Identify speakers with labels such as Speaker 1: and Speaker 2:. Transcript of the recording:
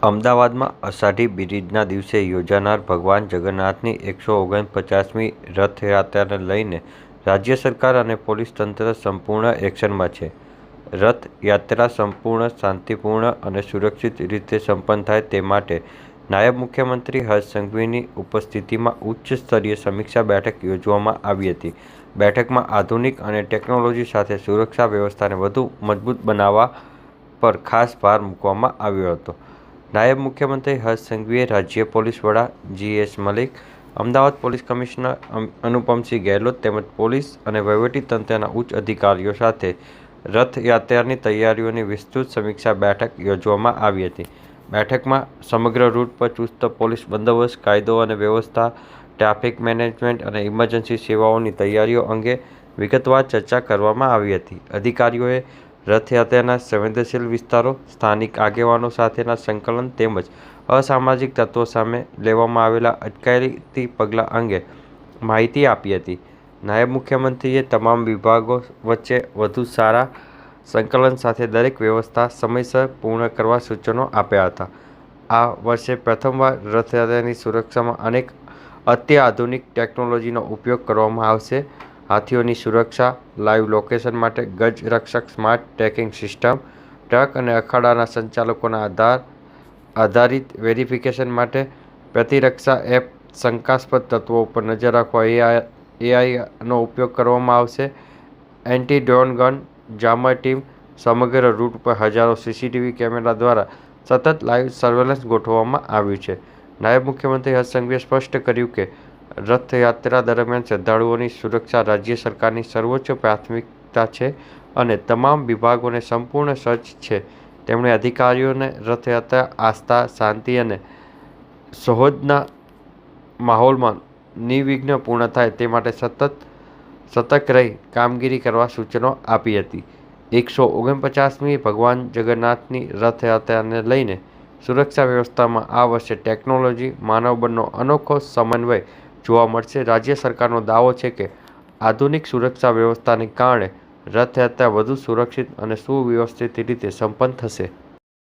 Speaker 1: અમદાવાદમાં અષાઢી બીજના દિવસે યોજાનાર ભગવાન જગન્નાથની 149મી રથયાત્રાને લઈને રાજ્ય સરકાર અને પોલીસ તંત્ર સંપૂર્ણ એક્શનમાં છે. રથયાત્રા સંપૂર્ણ શાંતિપૂર્ણ અને સુરક્ષિત રીતે સંપન્ન થાય તે માટે નાયબ મુખ્યમંત્રી હર્ષ સંઘવીની ઉપસ્થિતિમાં ઉચ્ચ સ્તરીય સમીક્ષા બેઠક યોજવામાં આવી હતી. બેઠકમાં આધુનિક અને ટેકનોલોજી સાથે સુરક્ષા વ્યવસ્થાને વધુ મજબૂત બનાવવા પર ખાસ ભાર મૂકવામાં આવ્યો હતો. નાયબ મુખ્યમંત્રી હર્ષ સંઘવીએ રાજ્ય પોલીસ વડા જી.એસ. મલિક, અમદાવાદ પોલીસ કમિશનર અનુપમસિંહ ગેહલોત તેમજ પોલીસ અને વહીવટીતંત્રના ઉચ્ચ અધિકારીઓ સાથે રથયાત્રાની તૈયારીઓની વિસ્તૃત સમીક્ષા બેઠક યોજવામાં આવી હતી. બેઠકમાં સમગ્ર રૂટ પર ચુસ્ત પોલીસ બંદોબસ્ત, કાયદો અને વ્યવસ્થા, ટ્રાફિક મેનેજમેન્ટ અને ઇમરજન્સી સેવાઓની તૈયારીઓ અંગે વિગતવાર ચર્ચા કરવામાં આવી હતી. અધિકારીઓએ રથયાત્રાના સંવેદનશીલ વિસ્તારો, સ્થાનિક આગેવાનો સાથેના સંકલન તેમજ અસામાજિક તત્વો સામે લેવામાં આવેલા અટકાયતી પગલાં અંગે માહિતી આપી હતી. નાયબ મુખ્યમંત્રીએ તમામ વિભાગો વચ્ચે વધુ સારા સંકલન સાથે દરેક વ્યવસ્થા સમયસર પૂર્ણ કરવા સૂચનો આપ્યા હતા. આ વર્ષે પ્રથમવાર રથયાત્રાની સુરક્ષામાં અનેક અત્યાધુનિક ટેકનોલોજીનો ઉપયોગ કરવામાં આવશે. હાથીઓની સુરક્ષા, લાઈવ લોકેશન માટે ગજરક્ષક સ્માર્ટ ટ્રેકિંગ સિસ્ટમ, ટ્રક અને અખાડાના સંચાલકોના આધારિત વેરિફિકેશન માટે પ્રતિરક્ષા એપ, શંકાસ્પદ તત્વો ઉપર નજર રાખવા એઆઈનો ઉપયોગ કરવામાં આવશે. એન્ટી ડ્રોન ગન જામર ટીમ, સમગ્ર રૂટ પર હજારો સીસીટીવી કેમેરા દ્વારા સતત લાઈવ સર્વેલન્સ ગોઠવવામાં આવ્યું છે. નાયબ મુખ્યમંત્રી હર્ષ સંઘવીએ સ્પષ્ટ કર્યું કે રથયાત્રા દરમિયાન શ્રદ્ધાળુઓની સુરક્ષા રાજ્ય સરકારની સર્વોચ્ચ પ્રાથમિકતા છે અને તમામ વિભાગોને સંપૂર્ણ સજ્જ છે. તેમણે અધિકારીઓને રથયાત્રા આસ્થા, શાંતિ અને સૌહાર્દના માહોલમાં નિર્વિઘ્ને પૂર્ણ થાય તે માટે સતર્ક રહી કામગીરી કરવા સૂચનો આપી હતી. 149મી ભગવાન જગન્નાથની રથયાત્રાને લઈને સુરક્ષા વ્યવસ્થામાં આ વર્ષે ટેકનોલોજી, માનવબળનો અનોખો સમન્વય જોવા મળશે. રાજ્ય સરકારનો દાવો છે કે આધુનિક સુરક્ષા વ્યવસ્થાને કારણે રથયાત્રા વધુ સુરક્ષિત અને સુવ્યવસ્થિત રીતે સંપન્ન થશે.